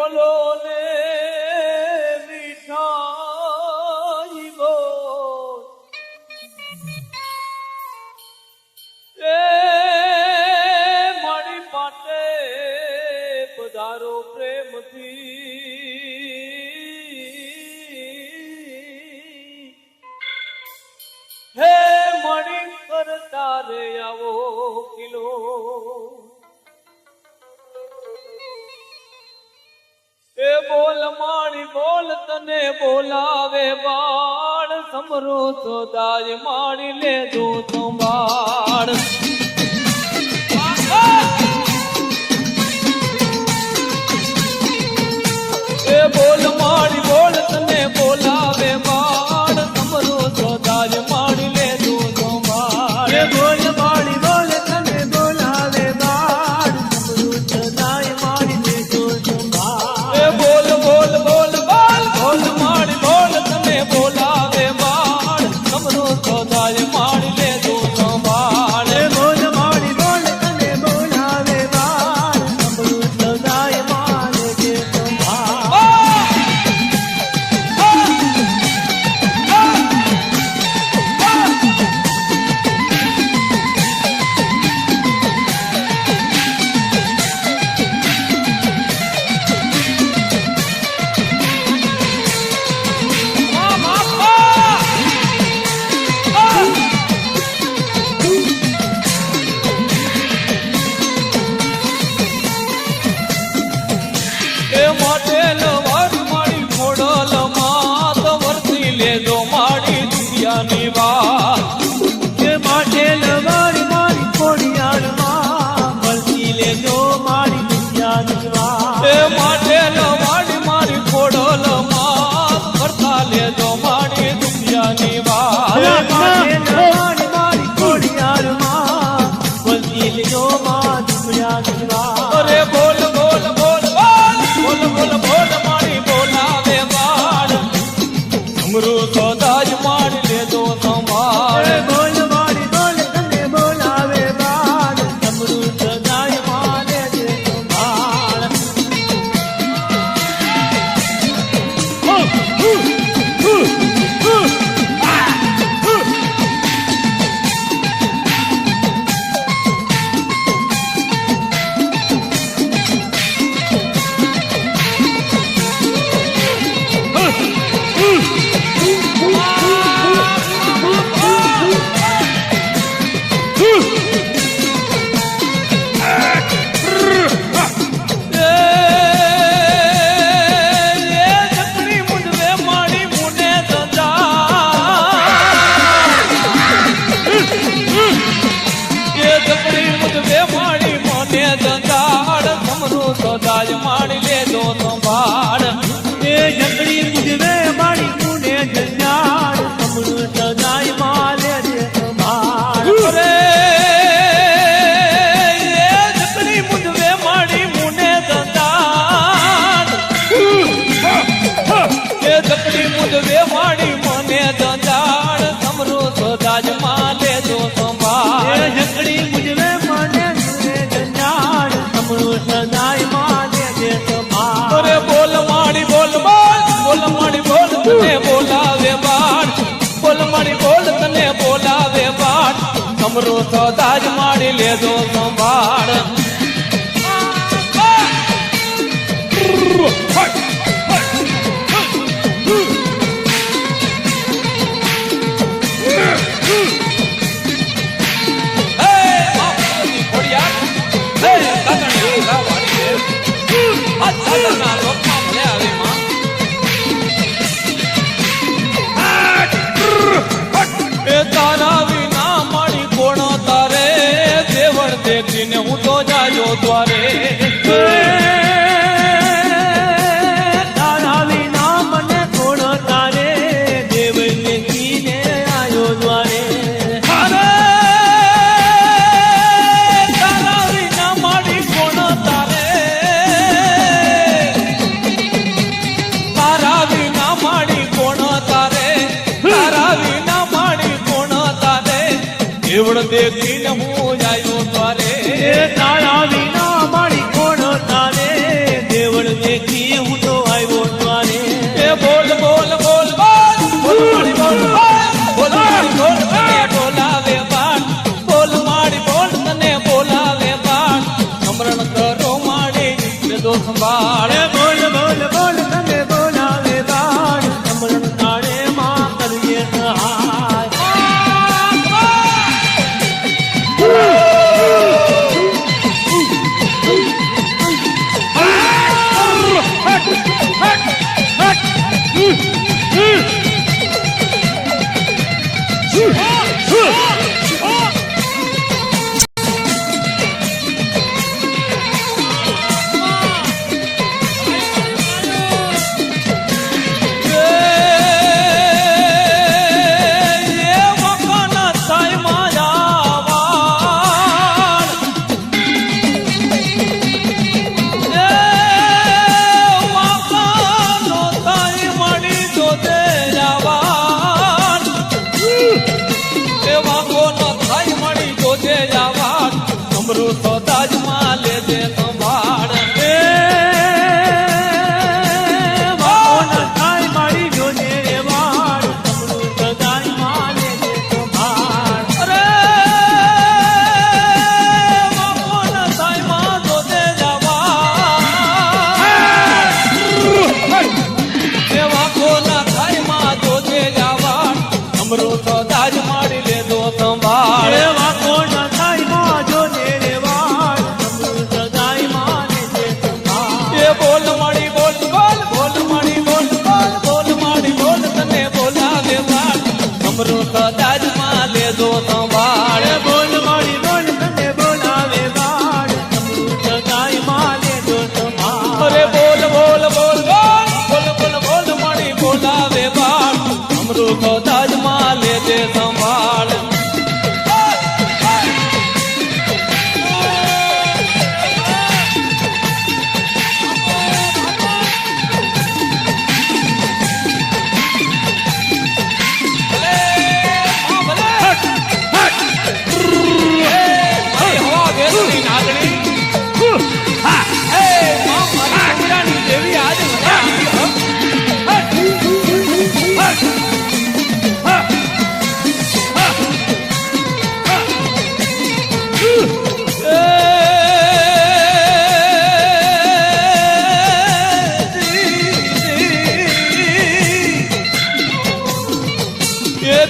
બોલો ને મીઠાઈ બોલ એ મારી માટે પધારો પ્રેમથી હે મણી કરતા રે આવો કિલો એ બોલ માણી બોલ તને બોલાવે બાળ સમરો તો દાજ માણી લે દો સંભાળ એ બોલ માણી બોલ તને બોલાવે બાળ સમરો તો દાજ માણી લે દો સંભાળ એ બોલ મારી બોલ તને બોલાવે બાળ સમરો તો દાજ માણી લે દો સંભાળ એ બોલ બોલ બોલ બોલ બોલ માણી બોલ તને બોલાવે બાળ સમરો તો દાજ માણી લે દો સંભાળ એ બોલ મારી બોલ તને બોલાવે બાળ સમરો તો દાજ માણી લે સંભાળ એ મોટેલ વાડી મારી ખોડલ માં તો વર્તી લેજો મારી દુનિયાની વાત એ માટે લવારી મારી ખોડિયારમાં મળતી લેજો મારી દુનિયાની વાત એ મોટેલ વાડી મારી ખોડલ માં વર્તા લેજો મારી દુનિયાની એ વાત માટે લવારી મારી ખોડિયારમાં મળતી લેજો મારી દુનિયાની વાત અરે બોલ બોલ બોલ બોલ બોલ બોલ બોલ મારી બોલાવે બાળ અમરો તો દાજ મારી લેજો સંભાળ એ બોલ મારી બોલ તને બોલાવે બાળ અમૃત દાય માને દે સંભાળ દાજ માણી લેજો સંભાળ એ જકડી મુજવે મારી મુને જંજાળ અમૃત દાય માને દે સંભાળ અરે એ જકડી મુજવે મારી મુને દંદાળ એ જકડી મુજવે મારી મને દંદાળ સમરો તો દાજ માં લેજો એ સંભાળ જકડી મુજવે મને મુને જંજાળ અમૃત દાય માને દે સંભાળ અરે બોલ માડી બોલ બોલ બોલ માડી બોલ તને બોલાવે બાળ બોલ માડી બોલ તને બોલાવે બાળ સમરો તો દાજ માડી લેજો સંભાળ તારા વિના મારી કોણ તારે દેવળ દેખીને હું તો જાયો દ્વારે તારા વિના મને કોણ તારે દેવને કીને આયો દ્વારે તારા વિના મારી કોણ તારે તારા વિના મારી કોણ તારે તારા વિના મારી કોણ તારે દેવળ દેખીને હું જાયો દ્વારે તારા વિના મારી કોણ તારે દેવળ દેખી દાજમાં લેજો સંભાળ બોલ મારી બોલ તને બોલાવે બાળ સમૃદ્ધ સદાય માં લેજો સંભાળ અરે બોલ બોલ બોલ બોલ બોલ બોલ બોલ મણી બોલાવે બાળ અમૃત દાજમાં લેજે સંભાળ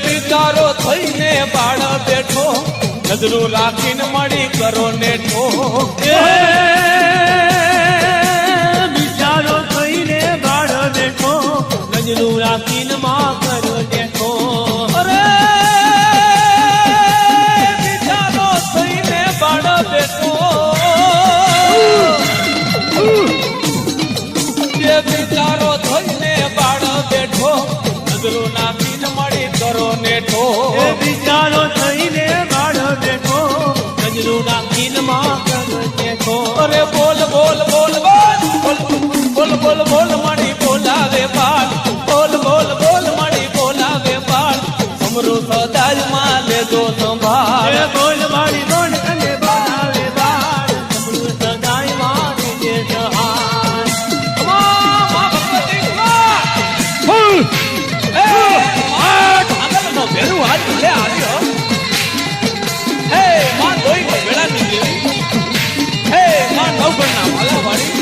બિચારો થઈને બાળ બેઠો નજરું રાખીને મળી કરો નેઠો બિચારો થઈને બાળ બેઠો નજરું રાખીને માં કરો બેઠો અરે બિચારો થઈને બાળ બેઠો એ બિચારો થઈને બાળ બેઠો નજરું નાખીને મળી કરો નેઠો એ બિચારો થઈને બાળ બેઠો નજરું નાખીને માં કરો બેઠો અરે બોલ બોલ બોલ બોલ બોલ બોલ બોલ બોલ મણી બોલાવે બાળ બોલ બોલ બોલ મણી બોલાવે બાળ સમરૂ સદાજમાં લેજો સંભાળ એ બોલ મારી બોલ તને બોલાવે બાળ સમૃદ્ધ સદાય માં લેજે સંભાળ મા ભગવતી મા એ આગળનો ભેરું આજ ભલે આવ્યો હે માં દોઈ વેળાની દેવી હે માં નવગણના વાલાવાળી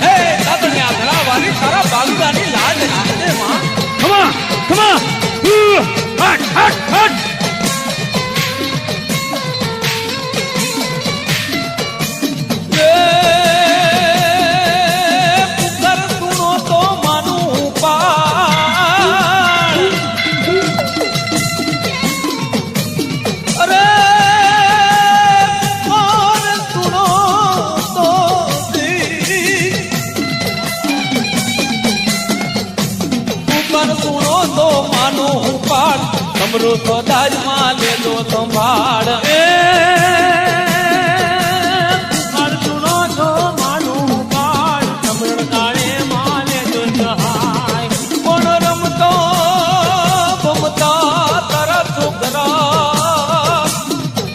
હે દાદણ્યા ધરાવાળી તારા બાગુદાની લાજ રાખજે માં Come on! Hut! Hut! Hut! પુકાર સુનો તો માનું પાળ અરે પુકાર સુનો તો પુકાર સુનો તો માનું પાળ સમરૂ સદાજમાં લેજો સંભાળ એ પુકાર સુનો તો માનું પાળ સમરણ કાળે માને જો સહાય કોણ રમતો ભમતા તારા છોકરા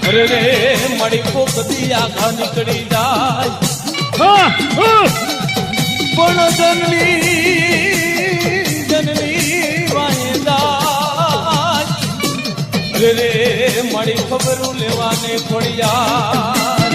અરે રે મળી કોક દિયા ઘા નીકળી જાય પણ જનની વાયદાય અરે રે મળી ખબરું લેવાને ખોડિયાર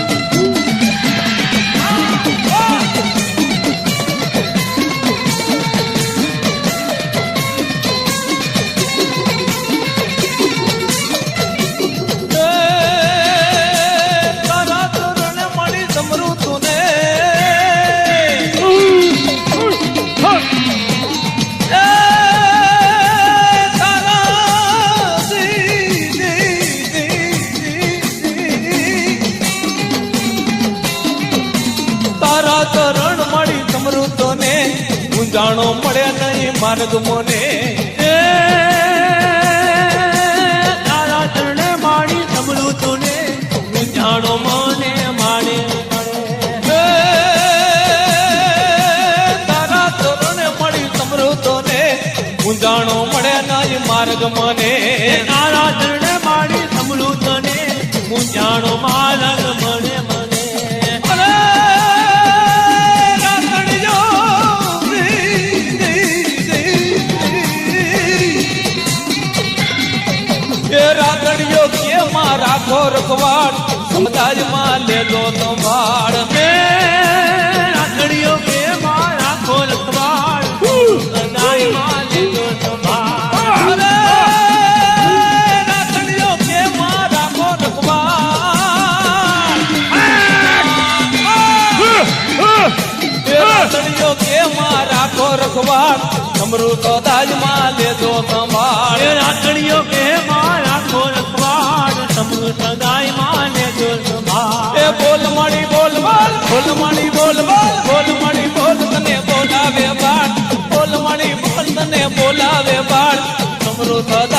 તારા તોરણે મળી સમરું તુને તારા ચરણ મળી સમૃદ્ધો ને ઊંઝાણો મળ્યા નહીં માર્ગ મોને તારા ચરણે માડી સમરું તુને જાણો મને માડે તારા ચરણ મળી સમૃદ્ધો ને ઊંઝાણો મળ્યા નહીં માર્ગ મને તારા ચરણે માડી સમરું તને હું જાણો માર્ગ મને મને અરે રાતડિયો એ રાતડિયો કે માં રાખો રખવાડ સમજાજમાં લેજો સંભાળ રાખડીઓ કે માં રાખો રખવાડ સદાય માં લેજો સંભાળ અરે રાતડિયો કે માં રાખો રખવાડ રાતડિયો કે માં રાખો રખવાડ સમૃદ્ધ દાજમાં લેજો સંભાળ રાખડીઓ કે મારા ખોરખવાડ સમૂહ સદાય માને જો સંભાળ એ બોલ મળી બોલ બોલ બોલ મળી બોલ બોલ બોલ મળી બોલ તને બોલાવે બાળ બોલ મળી બોલ તને બોલાવે બાળ સમરો સદા